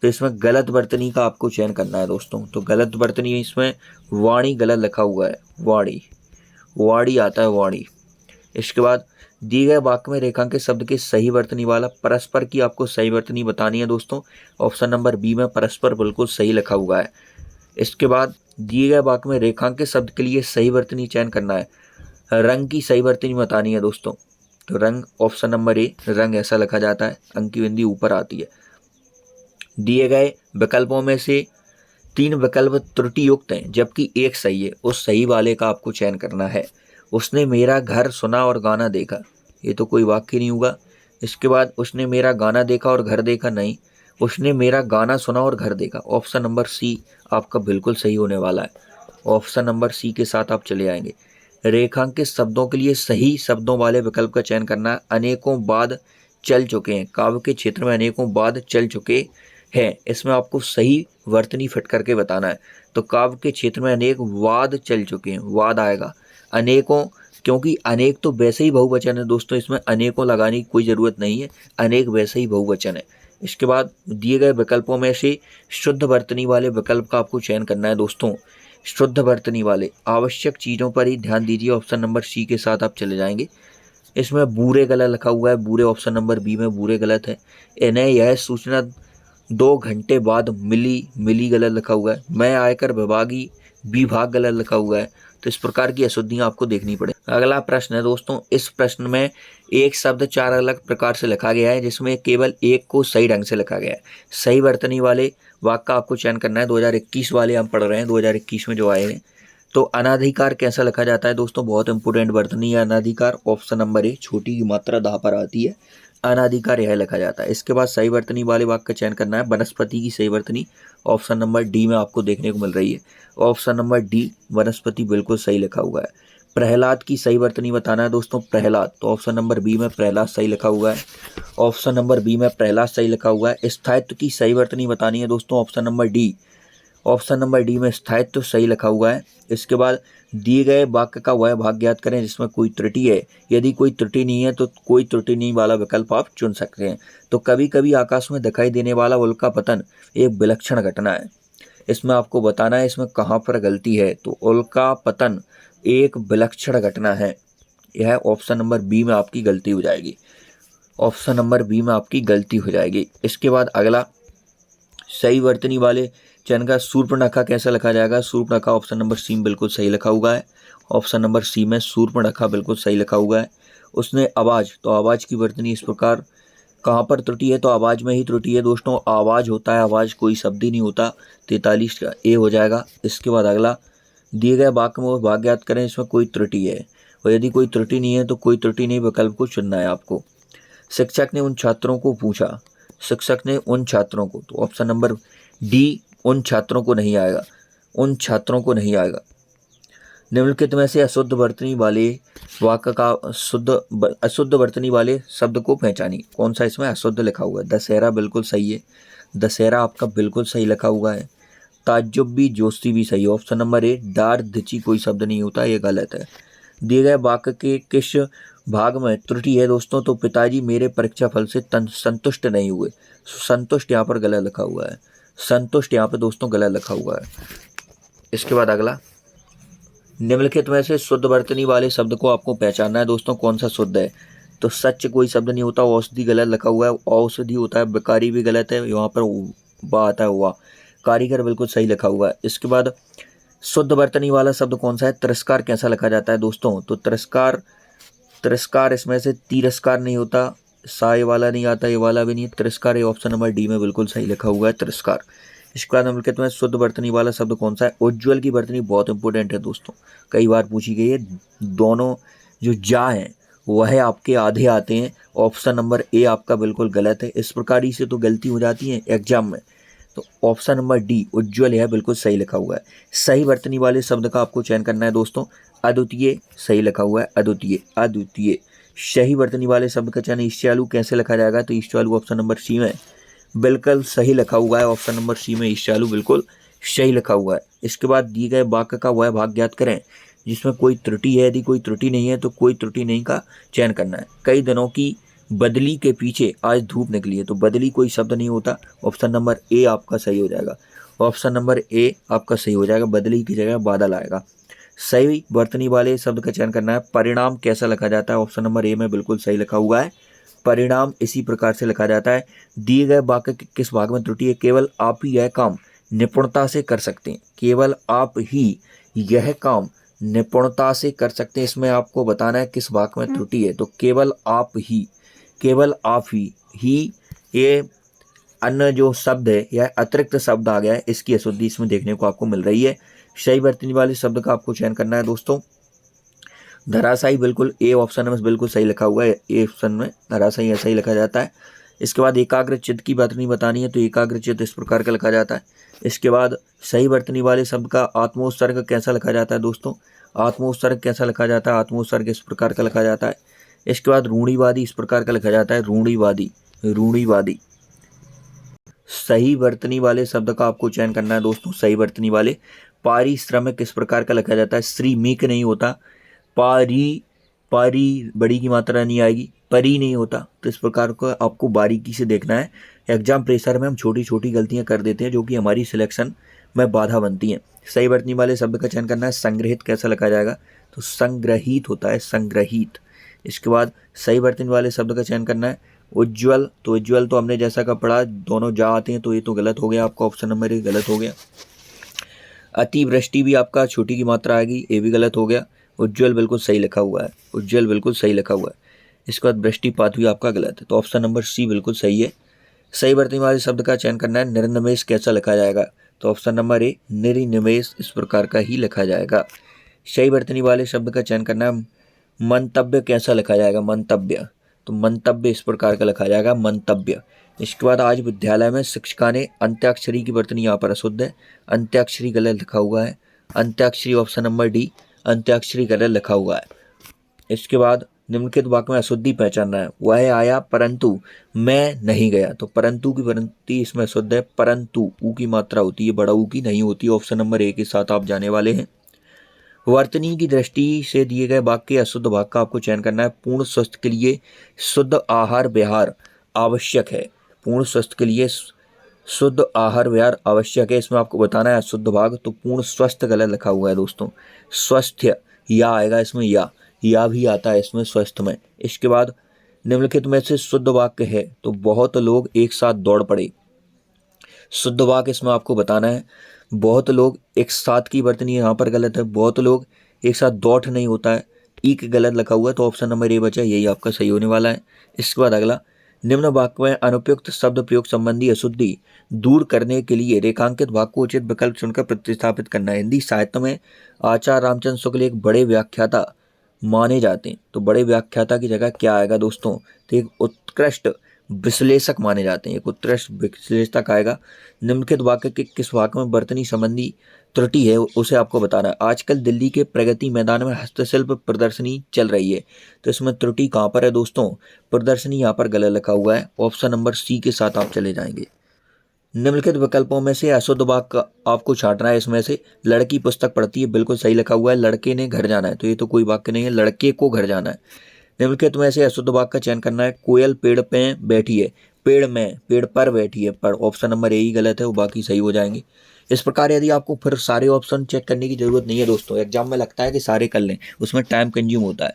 तो इसमें गलत वर्तनी का आपको चयन करना है दोस्तों। तो गलत वर्तनी इसमें वाणी गलत लिखा हुआ है, वाणी, वाणी आता है, वाणी। इसके बाद दिए गए वाक्य में रेखांकित शब्द के सही वर्तनी वाला परस्पर की आपको सही वर्तनी बतानी है दोस्तों। ऑप्शन नंबर बी में परस्पर बिल्कुल सही लिखा हुआ है। इसके बाद दिए गए वाक्य में रेखांकित शब्द के लिए सही वर्तनी चयन करना है। रंग की सही वर्तनी बतानी है दोस्तों, तो रंग, ऑप्शन नंबर ए, रंग ऐसा लिखा जाता है, अंक की बिंदी ऊपर आती है। दिए गए विकल्पों में से 3 विकल्प त्रुटि युक्त हैं जबकि एक सही है, उस सही वाले का आपको चयन करना है। उसने मेरा घर सुना और गाना देखा, ये तो कोई वाक्य नहीं होगा। इसके बाद उसने मेरा गाना देखा और घर देखा, नहीं, उसने मेरा गाना सुना और घर देखा। ऑप्शन नंबर सी आपका बिल्कुल सही होने वाला है, ऑप्शन नंबर सी के साथ आप चले आएंगे। रेखांकित शब्दों के लिए सही शब्दों वाले विकल्प का चयन करना है। अनेकों बाद चल चुके हैं, काव्य के क्षेत्र में अनेकों बाद चल चुके है, इसमें आपको सही वर्तनी फिट करके बताना है। तो काव्य के क्षेत्र में अनेक वाद चल चुके हैं, वाद आएगा अनेकों, क्योंकि अनेक तो वैसे ही बहुवचन है दोस्तों, इसमें अनेकों लगाने की कोई ज़रूरत नहीं है, अनेक वैसे ही बहुवचन है। इसके बाद दिए गए विकल्पों में से शुद्ध वर्तनी वाले विकल्प का आपको चयन करना है दोस्तों। शुद्ध वर्तनी वाले आवश्यक चीज़ों पर ही ध्यान दीजिए, ऑप्शन नंबर सी के साथ आप चले जाएंगे। इसमें बूरे गलत लिखा हुआ है, बूरे ऑप्शन नंबर बी में बूरे गलत है। इन्हें यह सूचना 2 घंटे बाद मिली, मिली गलत लिखा हुआ है। मैं आयकर विभागी विभाग गलत लिखा हुआ है। तो इस प्रकार की अशुद्धियां आपको देखनी पड़े। अगला प्रश्न है दोस्तों, इस प्रश्न में एक शब्द 4 अलग प्रकार से लिखा गया है, जिसमें केवल एक को सही ढंग से लिखा गया है। सही वर्तनी वाले वाक्य का आपको चयन करना है। 2021 वाले हम पढ़ रहे हैं, 2021 में जो आए हैं। तो अनाधिकार कैसा लिखा जाता है दोस्तों, बहुत इंपोर्टेंट वर्तनी है अनाधिकार। ऑप्शन नंबर ए, छोटी की मात्रा दाह पर आती है, अनाधिकार यह लिखा जाता है। इसके बाद सही वर्तनी वाले वाक्य का चयन करना है। वनस्पति की सही वर्तनी ऑप्शन नंबर डी में आपको देखने को मिल रही है। ऑप्शन नंबर डी वनस्पति बिल्कुल सही लिखा हुआ है। प्रहलाद की सही वर्तनी बताना है दोस्तों, प्रहलाद, तो ऑप्शन नंबर बी में प्रहलाद सही लिखा हुआ है। ऑप्शन नंबर बी में प्रहलाद सही लिखा हुआ है। स्थायित्व की सही वर्तनी बतानी है दोस्तों, option number D, option number D में स्थायित्व सही लिखा हुआ है। इसके बाद दिए गए वाक्य का वह भाग ज्ञात करें जिसमें कोई त्रुटि है। यदि कोई त्रुटि नहीं है तो कोई त्रुटि नहीं वाला विकल्प आप चुन सकते हैं। तो कभी कभी आकाश में दिखाई देने वाला उल्का पतन एक विलक्षण घटना है, इसमें आपको बताना है इसमें कहाँ पर गलती है। तो उल्का पतन एक विलक्षण घटना है, यह ऑप्शन नंबर बी में आपकी गलती हो जाएगी। ऑप्शन नंबर बी में आपकी गलती हो जाएगी। इसके बाद अगला सही वर्तनी वाले चयन का शूर्पणखा कैसा लिखा जाएगा। शूर्पणखा ऑप्शन नंबर सी में बिल्कुल सही लिखा हुआ है। ऑप्शन नंबर सी में शूर्पणखा बिल्कुल सही लिखा हुआ है। उसने आवाज़, तो आवाज़ की वर्तनी इस प्रकार, कहाँ पर त्रुटि है, तो आवाज़ में ही त्रुटि है दोस्तों। आवाज़ होता है, आवाज़ कोई शब्द ही नहीं होता। 43 का ए हो जाएगा। इसके बाद अगला दिए गए वाक्य में भाग ज्ञात करें इसमें कोई त्रुटि है, और यदि कोई त्रुटि नहीं है तो कोई त्रुटि नहीं विकल्प को चुनना है आपको। शिक्षक ने उन छात्रों को पूछा, शिक्षक ने उन छात्रों को, तो ऑप्शन नंबर डी उन छात्रों को नहीं आएगा, उन छात्रों को नहीं आएगा। निम्नलिखित में से अशुद्ध वर्तनी वाले वाक्य का अशुद्ध वर्तनी वाले शब्द को पहचानिए। कौन सा इसमें अशुद्ध लिखा हुआ है। दशहरा बिल्कुल सही है, दशहरा आपका बिल्कुल सही लिखा हुआ है। ताज्जुब भी, जोशी भी सही है। ऑप्शन नंबर ए, डार धिची कोई शब्द नहीं होता, ये गलत है। दिए गए वाक्य के किस भाग में त्रुटि है दोस्तों, तो पिताजी मेरे परीक्षा फल से संतुष्ट नहीं हुए। संतुष्ट यहाँ पर गलत लिखा हुआ है, संतुष्ट यहाँ पर दोस्तों गलत लिखा हुआ है। इसके बाद अगला, निम्नलिखित में से शुद्ध वर्तनी वाले शब्द को आपको पहचानना है दोस्तों, कौन सा शुद्ध है। तो सच कोई शब्द नहीं होता, औषधि गलत लिखा हुआ है, औषधि होता है, बेकारी भी गलत है, यहाँ पर वाह आता है, वाह। कारीगर बिल्कुल सही लिखा हुआ है। इसके बाद शुद्ध वर्तनी वाला शब्द कौन सा है। तिरस्कार कैसा लिखा जाता है दोस्तों, तो तिरस्कार, तिरस्कार इसमें से तिरस्कार नहीं होता, सा ये वाला नहीं आता, ये वाला भी नहीं है, तिरस्कार ये ऑप्शन नंबर डी में बिल्कुल सही लिखा हुआ है, तिरस्कार। इसके बाद निम्नलिखित में शुद्ध वर्तनी वाला शब्द कौन सा है। उज्ज्वल की वर्तनी बहुत इंपॉर्टेंट है दोस्तों, कई बार पूछी गई है। दोनों जो जा हैं वह आपके आधे आते हैं। ऑप्शन नंबर ए आपका बिल्कुल गलत है। इस प्रकार ही से तो गलती हो जाती है एग्जाम में। तो ऑप्शन नंबर डी उज्ज्वल है बिल्कुल सही लिखा हुआ है। सही वर्तनी वाले शब्द का आपको चयन करना है दोस्तों। अद्वितीय सही लिखा हुआ है, अद्वितीय, अद्वितीय। सही वर्तनी वाले शब्द का चयन ईर्ष्यालु कैसे लिखा जाएगा, तो ईर्ष्यालु ऑप्शन नंबर सी में बिल्कुल सही लिखा हुआ है। ऑप्शन नंबर सी में ईर्ष्यालु बिल्कुल सही लिखा हुआ है। इसके बाद दिए गए वाक्य का वह भाग ज्ञात करें जिसमें कोई त्रुटि है। यदि कोई त्रुटि नहीं है तो कोई त्रुटि नहीं का चयन करना है। कई दिनों की बदली के पीछे आज धूप निकली है, तो बदली कोई शब्द नहीं होता। ऑप्शन नंबर ए आपका सही हो जाएगा, ऑप्शन नंबर ए आपका सही हो जाएगा। बदली की जगह बादल आएगा। सही वर्तनी वाले शब्द का चयन करना है। परिणाम कैसा लिखा जाता है, ऑप्शन नंबर ए में बिल्कुल सही लिखा हुआ है। परिणाम इसी प्रकार से लिखा जाता है। दिए गए वाक्य के किस भाग में त्रुटि है। केवल आप ही यह काम निपुणता से कर सकते हैं, केवल आप ही यह काम निपुणता से कर सकते हैं। इसमें आपको बताना है किस भाग में त्रुटि है। तो केवल आप ही, केवल आप ही ये अन्य जो शब्द है यह अतिरिक्त शब्द आ गया है, इसकी अशुद्धि इसमें देखने को आपको मिल रही है। सही वर्तनी वाले शब्द का आपको चयन करना है दोस्तों। धराशायी बिल्कुल ए ऑप्शन में बिल्कुल सही लिखा हुआ है, ए ऑप्शन में धराशायी ऐसा ही लिखा जाता है। इसके बाद एकाग्र चित्त की वर्तनी बतानी है, तो एकाग्र चित्त इस प्रकार का लिखा जाता है। इसके बाद सही वर्तनी वाले शब्द का आत्मोत्सर्ग कैसा लिखा जाता है दोस्तों। आत्मोत्सर्ग कैसा लिखा जाता है, आत्मोत्सर्ग इस प्रकार का लिखा जाता है। इसके बाद रूढ़िवादी इस प्रकार का लिखा जाता है, रूढ़िवादी, रूढ़िवादी। सही वर्तनी वाले शब्द का आपको चयन करना है दोस्तों। सही वर्तनी वाले पारिश्रमिक किस प्रकार का लिखा जाता है? श्रीमिक नहीं होता, पारी पारी बड़ी की मात्रा नहीं आएगी, परी नहीं होता। तो इस प्रकार का आपको बारीकी से देखना है। एग्जाम प्रेशर में हम छोटी छोटी गलतियां कर देते हैं जो कि हमारी सिलेक्शन में बाधा बनती हैं। सही वर्तनी वाले शब्द का चयन करना है। संग्रहित कैसा लिखा जाएगा? तो संग्रहित होता है, संग्रहित। इसके बाद सही वर्तनी वाले शब्द का चयन करना है। उज्ज्वल, तो उज्ज्वल तो हमने जैसा का पढ़ा दोनों जा आते हैं, तो ये तो गलत हो गया, आपका ऑप्शन नंबर ए गलत हो गया। अतिवृष्टि भी आपका छोटी की मात्रा आएगी, ये भी गलत हो गया। उज्ज्वल बिल्कुल सही लिखा हुआ है, उज्ज्वल बिल्कुल सही लिखा हुआ है। इसके बाद वृष्टिपात भी आपका गलत है, तो ऑप्शन नंबर सी बिल्कुल सही है। सही वर्तनी वाले शब्द का चयन करना है। निर्निमेष कैसा लिखा जाएगा? तो ऑप्शन नंबर ए निर्निमेष इस प्रकार का ही लिखा जाएगा। सही वर्तनी वाले शब्द का चयन करना है। मंतव्य कैसा लिखा जाएगा? मंतव्य, तो मंतव्य इस प्रकार का लिखा जाएगा, मंतव्य। इसके बाद आज विद्यालय में शिक्षिका ने अंत्याक्षरी की वर्तनी यहाँ पर अशुद्ध है, अंत्याक्षरी गलत लिखा हुआ है। अंत्याक्षरी ऑप्शन नंबर डी, अंत्याक्षरी गलत लिखा हुआ है। इसके बाद निम्नलिखित वाक्य में अशुद्धि पहचानना है। वह आया परंतु मैं नहीं गया, तो परंतु की वर्तनी इसमें अशुद्ध है। परंतु ऊ की मात्रा होती है, बड़ा ऊ की नहीं होती। ऑप्शन नंबर ए के साथ आप जाने वाले हैं। वर्तनी की दृष्टि से दिए गए वाक्य के अशुद्ध भाग का आपको चयन करना है। पूर्ण स्वस्थ के लिए शुद्ध आहार विहार आवश्यक है। पूर्ण स्वस्थ के लिए शुद्ध आहार विहार आवश्यक है, इसमें आपको बताना है अशुद्ध भाग। तो पूर्ण स्वस्थ गलत लिखा हुआ है दोस्तों, स्वस्थ्य या आएगा इसमें, या भी आता है इसमें स्वस्थ में। इसके बाद निम्नलिखित में से शुद्ध वाक्य है, तो बहुत लोग एक साथ दौड़ पड़े। शुद्ध वाक्य इसमें आपको बताना है। बहुत लोग एक साथ की वर्तनी यहाँ पर गलत है, बहुत लोग एक साथ दौड़ नहीं होता है, एक गलत लिखा हुआ है, तो ऑप्शन नंबर ए बचा, यही आपका सही होने वाला है। इसके बाद अगला, निम्न वाक्य में अनुपयुक्त शब्द प्रयोग संबंधी अशुद्धि दूर करने के लिए रेखांकित भाग को उचित विकल्प चुनकर प्रतिस्थापित करना है। हिंदी साहित्य में आचार्य रामचंद्र शुक्ल एक बड़े व्याख्याता माने जाते हैं, तो बड़े व्याख्याता की जगह क्या आएगा दोस्तों? तो एक उत्कृष्ट विश्लेषक माने जाते हैं, एक उत्कृष्ट विश्लेषक आएगा। निम्नलिखित वाक्य के किस वाक्य में वर्तनी संबंधी त्रुटि है उसे आपको बताना है। आजकल दिल्ली के प्रगति मैदान में हस्तशिल्प प्रदर्शनी चल रही है, तो इसमें त्रुटि कहाँ पर है दोस्तों? प्रदर्शनी यहाँ पर गलत लिखा हुआ है, ऑप्शन नंबर सी के साथ आप चले जाएंगे। निम्नलिखित विकल्पों में से अशुद्ध वाक्य आपको छांटना है। इसमें से लड़की पुस्तक पढ़ती है, बिल्कुल सही लिखा हुआ है। लड़के ने घर जाना है, तो ये तो कोई वाक्य नहीं है, लड़के को घर जाना है। निम्नलिखित में से अशुद्ध वाक्य का चयन करना है। कोयल पेड़ पे बैठी है, पेड़ पर बैठी है, पर ऑप्शन नंबर ए ही गलत है, वो बाकी सही हो जाएंगे। इस प्रकार यदि आपको फिर सारे ऑप्शन चेक करने की जरूरत नहीं है दोस्तों, एग्जाम में लगता है कि सारे कर लें, उसमें टाइम कंज्यूम होता है।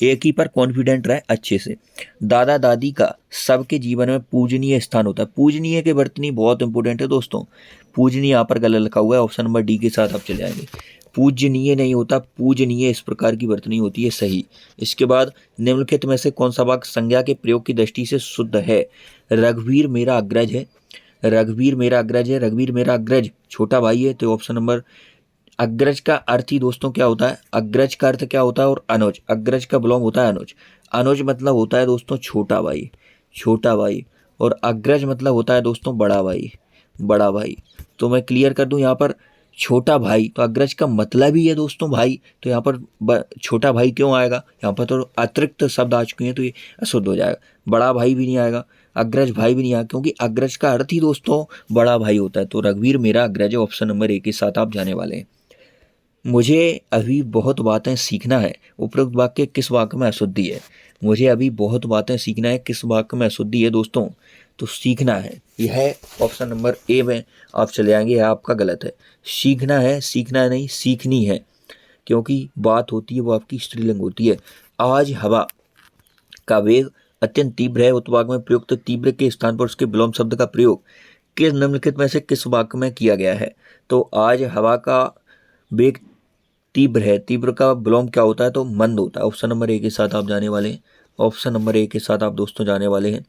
एक ही पर कॉन्फिडेंट रहे अच्छे से। दादा दादी का सबके जीवन में पूजनीय स्थान होता है। पूजनीय के वर्तनी बहुत इंपॉर्टेंट है दोस्तों, पूजनीय यहाँ पर गलत लिखा हुआ है, ऑप्शन नंबर डी के साथ आप चले जाएंगे। पूजनीय नहीं होता, पूजनीय इस प्रकार की वर्तनी होती है, सही। इसके बाद निम्नलिखित में से कौन सा वाक्य संज्ञा के प्रयोग की दृष्टि से शुद्ध है? रघुवीर मेरा अग्रज है, रघुवीर मेरा अग्रज है, रघुवीर मेरा अग्रज छोटा भाई है, तो ऑप्शन नंबर। अग्रज का अर्थ ही दोस्तों क्या होता है? अग्रज का अर्थ क्या होता है? और अनुज, अग्रज का बिलोंग होता है अनुज। अनुज मतलब होता है दोस्तों छोटा भाई, छोटा भाई। और अग्रज मतलब होता है दोस्तों बड़ा भाई, बड़ा भाई। तो मैं क्लियर कर दूं यहाँ पर छोटा भाई, तो अग्रज का मतलब ही है दोस्तों भाई, तो यहाँ पर छोटा भाई क्यों आएगा? यहाँ पर तो अतिरिक्त शब्द आ चुके हैं, तो ये अशुद्ध हो जाएगा। बड़ा भाई भी नहीं आएगा, अग्रज भाई भी नहीं आएगा, क्योंकि अग्रज का अर्थ ही दोस्तों बड़ा भाई होता है। तो रघुवीर मेरा अग्रज है, ऑप्शन नंबर ए के साथ आप जाने वाले हैं। मुझे अभी बहुत बातें सीखना है, उपरोक्त वाक्य किस वाक्य में अशुद्धि है? मुझे अभी बहुत बातें सीखना है, किस वाक्य में अशुद्धि है दोस्तों? तो सीखना है, यह ऑप्शन नंबर ए में आप चले आएंगे, यह आपका गलत है। सीखना है, सीखना नहीं, सीखनी है, क्योंकि बात होती है वो आपकी स्त्रीलिंग होती है। आज हवा का वेग अत्यंत तीव्र है, उत्वाक में प्रयुक्त तीव्र के स्थान पर उसके विलोम शब्द का प्रयोग किस निम्नलिखित में से किस वाक्य में किया गया है? तो आज हवा का वेग तीव्र है, तीव्र का विलोम क्या होता है? तो मंद होता है। ऑप्शन नंबर ए के साथ आप जाने वाले हैं, ऑप्शन नंबर ए के साथ आप दोस्तों जाने वाले हैं।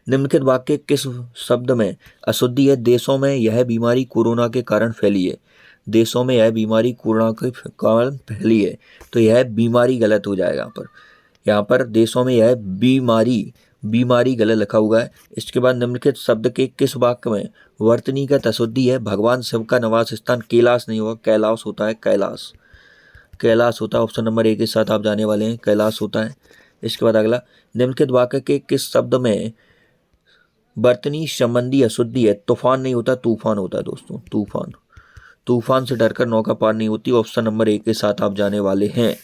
निम्नलिखित वाक्य किस शब्द में अशुद्धि है? देशों में यह बीमारी कोरोना के कारण फैली है, देशों में यह बीमारी कोरोना के कारण फैली है, तो यह बीमारी गलत हो जाएगा। यहाँ पर देशों में यह बीमारी गलत लिखा हुआ है। इसके बाद निम्नलिखित शब्द के किस वाक्य में वर्तनीगत अशुद्धि है? भगवान शिव का निवास स्थान कैलाश नहीं होगा, कैलाश होता है, कैलाश, कैलाश होता है। ऑप्शन नंबर ए के साथ आप जाने वाले हैं, कैलाश होता है। इसके बाद अगला, निम्नलिखित वाक्य के किस शब्द में वर्तनी संबंधी अशुद्धि है, तूफान नहीं होता, तूफान होता है दोस्तों, तूफान। तूफान से डरकर नौका पार नहीं होती। ऑप्शन नंबर ए के साथ आप जाने वाले हैं।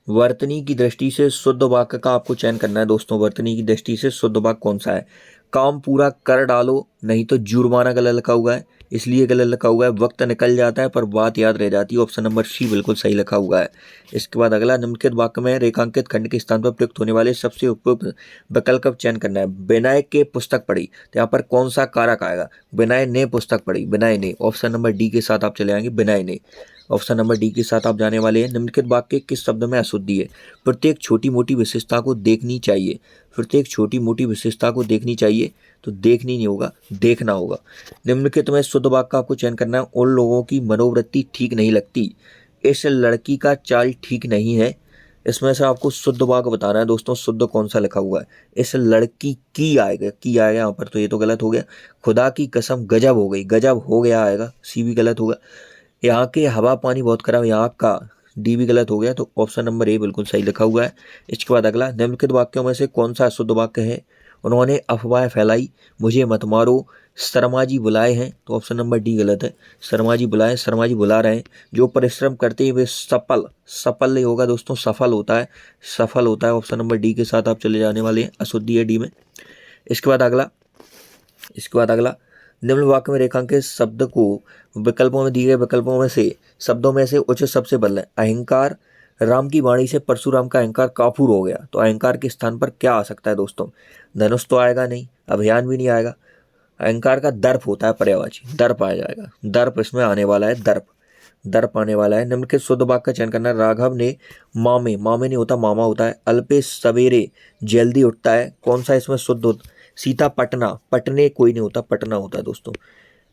वर्तनी की दृष्टि से शुद्ध वाक्य का आपको चयन करना है दोस्तों। वर्तनी की दृष्टि से शुद्ध वाक्य कौन सा है? काम पूरा कर डालो नहीं तो जुर्माना गलत लिखा हुआ है, इसलिए गलत लिखा हुआ है। वक्त निकल जाता है पर बात याद रह जाती है। ऑप्शन नंबर सी बिल्कुल सही लिखा हुआ है। इसके बाद अगला, निम्नलिखित वाक्य में रेखांकित खंड के स्थान पर प्रयुक्त होने वाले सबसे उपयुक्त विकल्प का चयन करना है। विनय के पुस्तक पढ़ी, तो यहाँ पर कौन सा कारक आएगा? विनय ने पुस्तक पढ़ी, विनय ने। ऑप्शन नंबर डी के साथ आप चले आएंगे, विनय ने। ऑप्शन नंबर डी के साथ आप जाने वाले हैं। निम्नलिखित वाक्य किस शब्द में अशुद्धि है? प्रत्येक छोटी मोटी विशेषता को देखनी चाहिए। प्रत्येक छोटी मोटी विशेषता को देखनी चाहिए, तो देखनी नहीं होगा, देखना होगा। निम्नलिखित में शुद्ध वाक्य का आपको चयन करना है। उन लोगों की मनोवृत्ति ठीक नहीं लगती, इस लड़की का चाल ठीक नहीं है। इसमें से आपको शुद्ध वाक्य बताना है दोस्तों। शुद्ध कौन सा लिखा हुआ है? इस लड़की की आएगा, की आएगा यहाँ पर, तो ये तो गलत हो गया। खुदा की कसम गजब हो गई, गजब हो गया आएगा, सी भी गलत होगा। यहाँ के हवा पानी बहुत खराब, यहाँ का डी भी गलत हो गया, तो ऑप्शन नंबर ए बिल्कुल सही लिखा हुआ है। इसके बाद अगला, निम्नलिखित वाक्यों में से कौन सा अशुद्ध वाक्य है? उन्होंने अफवाह फैलाई, मुझे मत मारो, शर्मा जी बुलाए हैं, तो ऑप्शन नंबर डी गलत है। शर्मा जी बुलाए, शर्मा जी बुला रहे हैं। जो परिश्रम करते हैं वे सफल, सफल नहीं होगा दोस्तों, सफल होता है, सफल होता है। ऑप्शन नंबर डी के साथ आप चले जाने वाले हैं, अशुद्धि है डी में। इसके बाद अगला, निम्न वाक्य में रेखांकित शब्द को विकल्पों में दिए गए विकल्पों में से शब्दों में से उचित सबसे बदलें। अहंकार, राम की वाणी से परशुराम का अहंकार काफूर हो गया, तो अहंकार के स्थान पर क्या आ सकता है दोस्तों? धनुष तो आएगा नहीं, अभियान भी नहीं आएगा। अहंकार का दर्प होता है, पर्यायवाची दर्प आ जाएगा, दर्प इसमें आने वाला है, दर्प, दर्प आने वाला है। निम्नलिखित शुद्ध वाक्य का चयन करना है। राघव ने मामे, मामे नहीं होता, मामा होता है। अल्पेश सवेरे जल्दी उठता है, कौन सा इसमें शुद्ध होता? सीता पटना, पटने कोई नहीं होता, पटना होता है दोस्तों।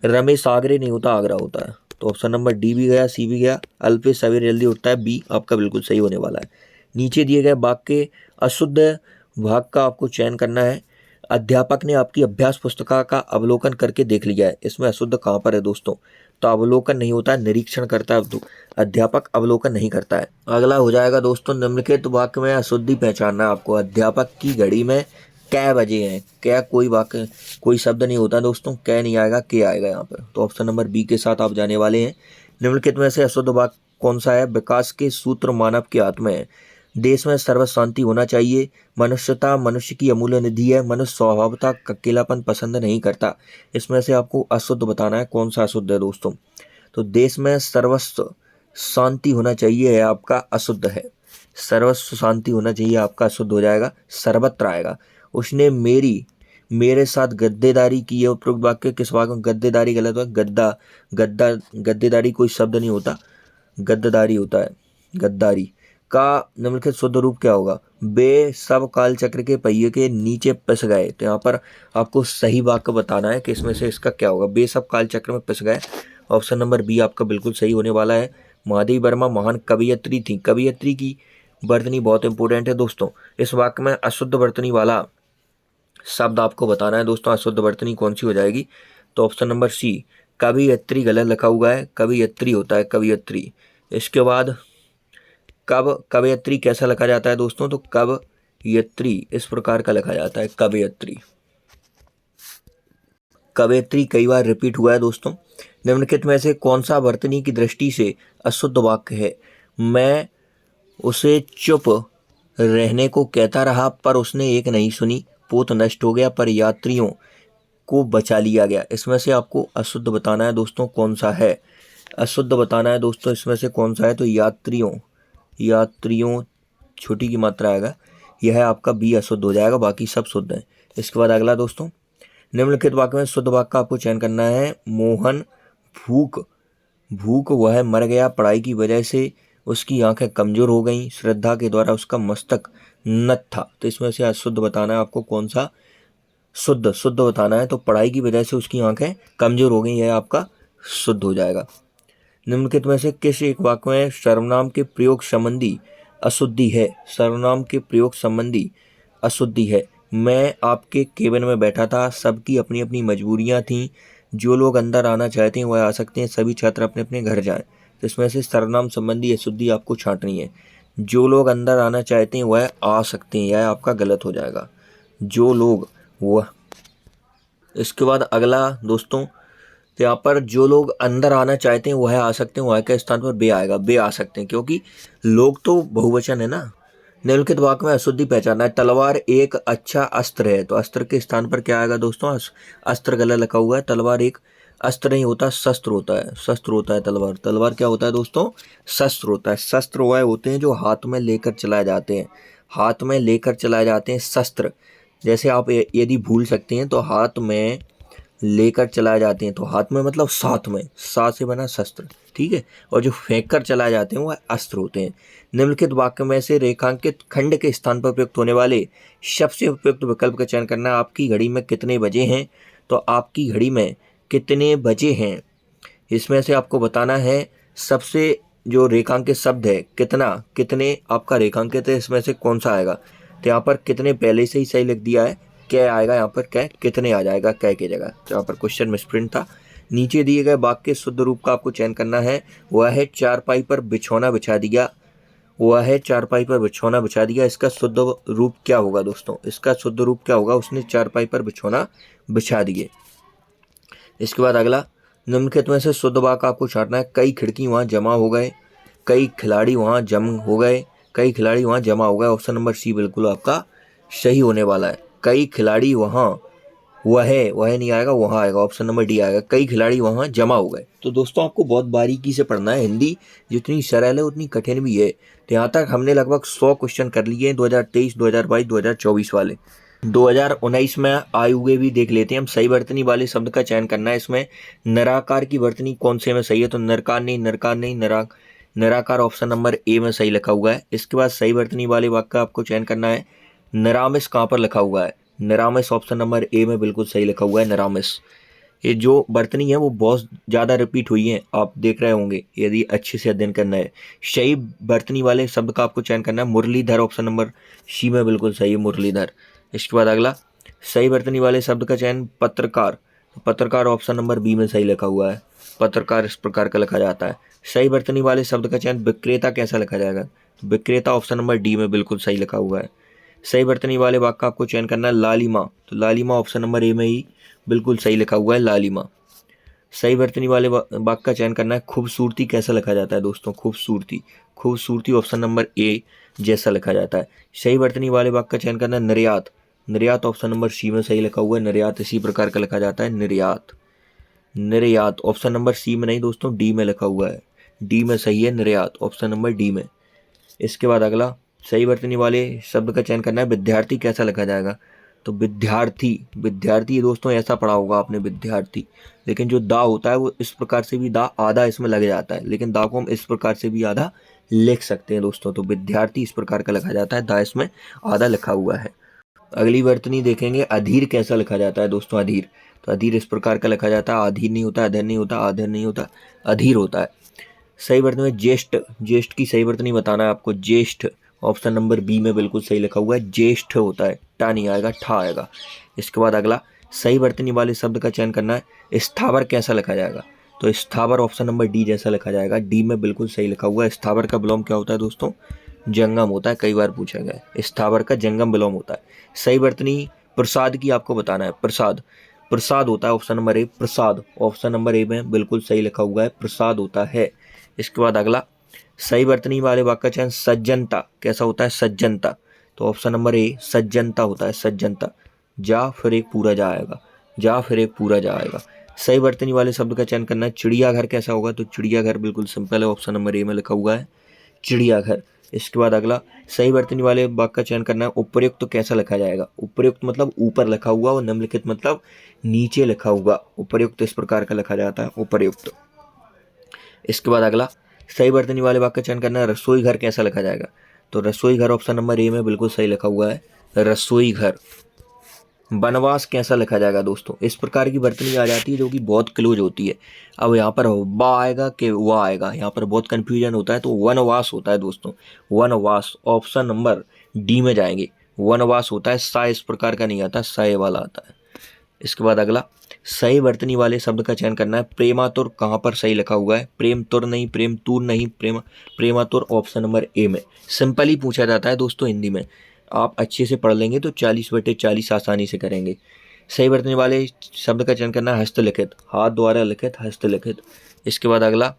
रमेश आगरे नहीं होता, आगरा होता है, तो ऑप्शन नंबर डी भी गया, सी भी गया। अल्पेश सवेरे जल्दी उठता है, बी आपका बिल्कुल सही होने वाला है। नीचे दिए गए वाक्य के अशुद्ध भाग का आपको चयन करना है। अध्यापक ने आपकी अभ्यास पुस्तिका का अवलोकन करके देख लिया है, इसमें अशुद्ध कहाँ पर है दोस्तों? तो अवलोकन नहीं होता है, निरीक्षण करता है, अध्यापक अवलोकन नहीं करता है। अगला हो जाएगा दोस्तों, निम्नलिखित वाक्य में अशुद्धि पहचानना है आपको। अध्यापक की घड़ी में कै बजे हैं, क्या कोई वाक्य, कोई शब्द नहीं होता दोस्तों, कै नहीं आएगा, के आएगा यहाँ पर, तो ऑप्शन नंबर बी के साथ आप जाने वाले हैं। निम्नलिखित में से अशुद्ध वाक्य कौन सा है? विकास के सूत्र मानव के हाथ में है, देश में सर्व शांति होना चाहिए, मनुष्यता मनुष्य की अमूल्य निधि है, मनुष्य स्वभावतः अकेलापन पसंद नहीं करता। इसमें से आपको अशुद्ध बताना है, कौन सा अशुद्ध है दोस्तों? तो देश में सर्वस्व शांति होना चाहिए है आपका अशुद्ध है, सर्वस्व शांति होना चाहिए आपका अशुद्ध हो जाएगा, सर्वत्र आएगा। उसने मेरे साथ गद्देदारी की है, उपरोक्त वाक्य किस वाक्य में? गद्देदारी गलत है, गद्देदारी कोई शब्द नहीं होता, गद्दारी होता है, गद्दारी का निम्नलिखित शुद्ध रूप क्या होगा? वे सब काल चक्र के पहिए के नीचे पिस गए, तो यहाँ पर आपको सही वाक्य बताना है कि इसमें से इसका क्या होगा। वे सब काल चक्र में पिस गए, ऑप्शन नंबर बी आपका बिल्कुल सही होने वाला है। महादेवी वर्मा महान कवियत्री थी, कवियत्री की वर्तनी बहुत इंपॉर्टेंट है दोस्तों। इस वाक्य में अशुद्ध वर्तनी वाला शब्द आपको बताना है दोस्तों, अशुद्ध वर्तनी कौन सी हो जाएगी? तो ऑप्शन नंबर सी, कवियत्री गलत लिखा हुआ है, कवियत्री होता है, कवियत्री। इसके बाद कवयत्री कैसा लिखा जाता है दोस्तों? तो कवयत्री इस प्रकार का लिखा जाता है, कवयत्री। कवयत्री कई बार रिपीट हुआ है दोस्तों। निम्नलिखित में से कौन सा वर्तनी की दृष्टि से अशुद्ध वाक्य है? मैं उसे चुप रहने को कहता रहा पर उसने एक नहीं सुनी, पोत नष्ट हो गया पर यात्रियों को बचा लिया गया। इसमें से आपको अशुद्ध बताना है दोस्तों, कौन सा है? अशुद्ध बताना है दोस्तों, इसमें से कौन सा है? तो यात्रियों छोटी की मात्रा आएगा, यह आपका बी अशुद्ध हो जाएगा, बाकी सब शुद्ध है। इसके बाद अगला दोस्तों, निम्नलिखित वाक्य में शुद्ध वाक्य का आपको चयन करना है। मोहन भूख वह मर गया, पढ़ाई की वजह से उसकी आंखें कमजोर हो गईं, श्रद्धा के द्वारा उसका मस्तक न था, तो इसमें से अशुद्ध बताना है आपको, कौन सा शुद्ध बताना है। तो पढ़ाई की वजह से उसकी आंखें कमजोर हो गई, यह आपका शुद्ध हो जाएगा। निम्नलिखित में से किस एक वाक्य में सर्वनाम के प्रयोग संबंधी अशुद्धि है? सर्वनाम के प्रयोग संबंधी अशुद्धि है। मैं आपके केबिन में बैठा था, सबकी अपनी अपनी मजबूरियां थीं, जो लोग अंदर आना चाहते हैं वह आ सकते हैं, सभी छात्र अपने अपने घर जाएं। तो इसमें से सर्वनाम संबंधी अशुद्धि आपको छांटनी है। जो लोग अंदर आना चाहते हैं वह आ सकते हैं, यह आपका गलत हो जाएगा। जो लोग वह इसके बाद अगला दोस्तों, तो यहाँ पर जो लोग अंदर आना चाहते हैं वह आ सकते हैं, वह के स्थान पर बे आएगा, बे आ सकते हैं, क्योंकि लोग तो बहुवचन है ना। निम्नलिखित वाक्य में अशुद्धि पहचानना है। तलवार एक अच्छा अस्त्र है, तो अस्त्र के स्थान पर क्या आएगा दोस्तों? अस्त्र गलत लिखा हुआ है। तलवार एक अस्त्र नहीं होता, शस्त्र होता है, शस्त्र होता है तलवार। तलवार क्या होता है दोस्तों? शस्त्र होता है। शस्त्र वह होते हैं जो हाथ में लेकर चलाए जाते हैं, हाथ में लेकर चलाए जाते हैं शस्त्र। जैसे आप यदि भूल सकते हैं तो हाथ में लेकर चलाए जाते हैं, तो हाथ में मतलब साथ में, साथ से बना शस्त्र, ठीक है। और जो फेंक कर चलाए जाते हैं वह अस्त्र होते हैं। निम्नलिखित वाक्य में से रेखांकित खंड के स्थान पर प्रयुक्त होने वाले शब्द से उपयुक्त विकल्प का चयन करना है। आपकी घड़ी में कितने बजे हैं? तो आपकी घड़ी में कितने बजे हैं, इसमें से आपको बताना है सबसे जो रेखांकित शब्द है कितना, कितने आपका रेखांकित है, इसमें से कौन सा आएगा? तो यहाँ पर कितने पहले से ही सही लिख दिया है, क्या आएगा यहाँ पर? क्या कितने आ जाएगा क्या की जगह, तो यहाँ पर क्वेश्चन मिसप्रिंट था। नीचे दिए गए वाक्य के शुद्ध रूप का आपको चयन करना है। वह है चारपाई पर बिछौना बिछा दिया, वह है चारपाई पर बिछौना बिछा दिया। इसका शुद्ध रूप क्या होगा दोस्तों? इसका शुद्ध रूप क्या होगा? उसने चारपाई पर बिछौना बिछा दिए। इसके बाद अगला, निम्नलिखित में से शुद्ध वाक्य आपको छांटना है। कई खिड़की वहाँ जमा हो गए, कई खिलाड़ी वहाँ जम हो गए, कई खिलाड़ी वहाँ जमा हो गए। ऑप्शन नंबर सी बिल्कुल आपका सही होने वाला है। कई खिलाड़ी वहाँ, वह नहीं आएगा, वहाँ आएगा, ऑप्शन नंबर डी आएगा। कई खिलाड़ी वहाँ जमा हो गए। तो दोस्तों आपको बहुत बारीकी से पढ़ना है। हिंदी जितनी सरल है उतनी कठिन भी है। तो यहाँ तक हमने लगभग 100 क्वेश्चन कर लिए हैं, 2023, 2022, 2024 वाले। 2019 में आए हुए भी देख लेते हैं हम। सही वर्तनी वाले शब्द का चयन करना है। इसमें नराकार की वर्तनी कौन से में सही है? तो नरकार नहीं, नरकार नहीं, नराकार ऑप्शन नंबर ए में सही लिखा हुआ है। इसके बाद सही वर्तनी वाले वाक्य का आपको चयन करना है। निरामिस कहाँ पर लिखा हुआ है? निरामिस ऑप्शन नंबर ए में बिल्कुल सही लिखा हुआ है, निरामिस। ये जो वर्तनी है वो बहुत ज़्यादा रिपीट हुई है, आप देख रहे होंगे यदि अच्छे से अध्ययन करना है। सही वर्तनी वाले शब्द का आपको चयन करना है। मुरलीधर ऑप्शन नंबर सी में बिल्कुल सही है, मुरलीधर। इसके बाद अगला, सही वर्तनी वाले शब्द का चयन पत्रकार, पत्रकार ऑप्शन नंबर बी में सही लिखा हुआ है। पत्रकार इस प्रकार का लिखा जाता है। सही वर्तनी वाले शब्द का चयन विक्रेता कैसा लिखा जाएगा? विक्रेता ऑप्शन नंबर डी में बिल्कुल सही लिखा हुआ है। सही वर्तनी वाले वाक्य का आपको चयन करना है। लालिमा, तो लालिमा ऑप्शन नंबर ए में ही बिल्कुल सही लिखा हुआ है, लालिमा। सही वर्तनी वाले वाक्य का चयन करना है। खूबसूरती कैसा लिखा जाता है दोस्तों? खूबसूरती, खूबसूरती ऑप्शन नंबर ए जैसा लिखा जाता है। सही वर्तनी वाले वाक्य का चयन करना है। निर्यात, निर्यात ऑप्शन नंबर सी में सही लिखा हुआ है, निर्यात इसी प्रकार का लिखा जाता है, निर्यात। निर्यात ऑप्शन नंबर सी में नहीं दोस्तों, डी में लिखा हुआ है, डी में सही है निर्यात, ऑप्शन नंबर डी में। इसके बाद अगला, सही वर्तनी वाले शब्द का चयन करना है। विद्यार्थी कैसा लिखा जाएगा? तो विद्यार्थी, विद्यार्थी दोस्तों ऐसा पढ़ा होगा आपने, विद्यार्थी। लेकिन जो दा होता है वो इस प्रकार से भी दा आधा इसमें लग जाता है, लेकिन दा को हम इस प्रकार से भी आधा लिख सकते हैं दोस्तों। तो विद्यार्थी इस प्रकार का लिखा जाता है, दा इसमें आधा लिखा हुआ है। अगली वर्तनी देखेंगे। अधीर कैसा लिखा जाता है दोस्तों? अधीर, तो अधीर इस प्रकार का लिखा जाता है। अधीर नहीं होता, अधर नहीं होता, आधर नहीं होता, अधीर होता है। सही वर्तनी में ज्येष्ठ, ज्येष्ठ की सही वर्तनी बताना है आपको। ज्येष्ठ ऑप्शन नंबर बी में बिल्कुल सही लिखा हुआ है, ज्येष्ठ होता है, टा नहीं आएगा, ठा आएगा। इसके बाद अगला, सही वर्तनी वाले शब्द का चयन करना है। स्थावर कैसा लिखा जाएगा? तो स्थावर ऑप्शन नंबर डी जैसा लिखा जाएगा, डी में बिल्कुल सही लिखा हुआ है। स्थावर का विलोम क्या होता है दोस्तों? जंगम होता है, कई बार पूछा गया है। स्थावर का जंगम विलोम होता है। सही वर्तनी प्रसाद की आपको बताना है। प्रसाद, प्रसाद होता है option number A, Prasad option number A में बिल्कुल सही लिखा हुआ है, प्रसाद होता है। इसके बाद अगला, सही वर्तनी वाले वाक्य का चयन। सज्जनता कैसा होता है? सज्जनता, तो ऑप्शन नंबर ए सज्जनता होता है, सज्जनता। जा फिर एक पूरा जा आएगा, जा फिर एक पूरा जा आएगा। सही वर्तनी वाले शब्द का चयन करना है। चिड़ियाघर कैसा होगा? तो चिड़ियाघर बिल्कुल सिंपल है, ऑप्शन नंबर ए में लिखा हुआ है, चिड़ियाघर। इसके बाद अगला, सही वर्तनी वाले वाक्य का चयन करना है। उपर्युक्त तो कैसा लिखा जाएगा? उपर्युक्त मतलब ऊपर लिखा हुआ और निम्नलिखित मतलब नीचे लिखा हुआ। उपर्युक्त इस प्रकार का लिखा जाता है, उपर्युक्त। इसके बाद अगला, सही वर्तनी वाले वाक्य का चयन करना है। रसोई घर कैसा लिखा जाएगा? तो रसोई घर ऑप्शन नंबर ए में बिल्कुल सही लिखा हुआ है, रसोई घर। वनवास कैसा लिखा जाएगा दोस्तों? इस प्रकार की वर्तनी आ जाती है जो कि बहुत क्लोज होती है। अब यहाँ पर बा आएगा कि वाह आएगा, यहाँ पर बहुत कंफ्यूजन होता है, तो वनवास होता है दोस्तों, वनवास ऑप्शन नंबर डी में जाएंगे। वनवास होता है, सा इस प्रकार का नहीं आता, सा वाला आता है। इसके बाद अगला, सही वर्तनी वाले शब्द का चयन करना है। प्रेमातुर कहाँ पर सही लिखा हुआ है? प्रेम तुर नहीं, प्रेम तूर नहीं, प्रेमातुर ऑप्शन नंबर ए में। सिंपल ही पूछा जाता है दोस्तों हिंदी में, आप अच्छे से पढ़ लेंगे तो 40/40 आसानी से करेंगे। सही बरतने वाले शब्द का चयन करना है हस्तलिखित, हाथ द्वारा लिखित, हस्तलिखित। इसके बाद अगला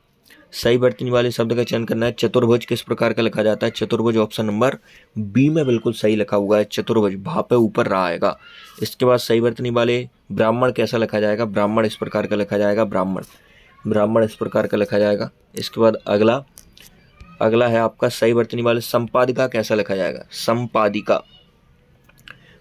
सही बरतने वाले शब्द का चयन करना है चतुर्भुज किस प्रकार का लिखा जाता है? चतुर्भुज ऑप्शन नंबर बी में बिल्कुल सही लिखा हुआ है, चतुर्भुज भा पे ऊपर रहा आएगा। इसके बाद सही बरतने वाले ब्राह्मण कैसा लिखा जाएगा? ब्राह्मण इस प्रकार का लिखा जाएगा, ब्राह्मण इस प्रकार का लिखा जाएगा। इसके बाद अगला है आपका सही बरतने वाले संपादिका कैसा लिखा जाएगा? संपादिका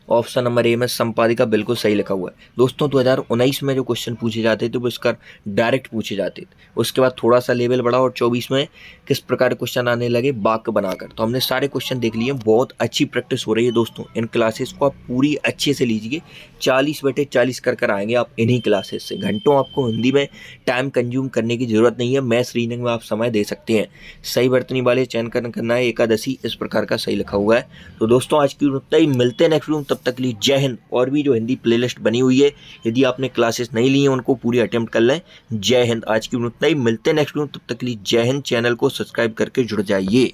ऑप्शन नंबर ए में संपादिका बिल्कुल सही लिखा हुआ है। दोस्तों 2019 में जो क्वेश्चन पूछे जाते थे वो इसका डायरेक्ट पूछे जाते थे, उसके बाद थोड़ा सा लेवल बढ़ा और 24 में किस प्रकार के क्वेश्चन आने लगे? वाक्य बनाकर। तो हमने सारे क्वेश्चन देख लिए, बहुत अच्छी प्रैक्टिस हो रही है दोस्तों। इन क्लासेस को आप पूरी अच्छे से लीजिए, 40/40 कर आएंगे आप इन्हीं क्लासेस से। घंटों आपको हिंदी में टाइम कंज्यूम करने की जरूरत नहीं है, मैथ्स रीजनिंग में आप समय दे सकते हैं। सही बरतनी वाले चयन करना है एकादशी इस प्रकार का सही लिखा हुआ है। तो दोस्तों आज की उतना ही, मिलते हैं नेक्स्ट वीडियो, तब तक के लिए जय हिंद। और भी जो हिंदी प्लेलिस्ट बनी हुई है, यदि आपने क्लासेस नहीं ली हैं उनको पूरी अटेम्प्ट कर लें। जय हिंद। आज की उतना ही, मिलते हैं नेक्स्ट वीडियो, तब तक के लिए जय हिंद। चैनल को सब्सक्राइब करके जुड़ जाइए।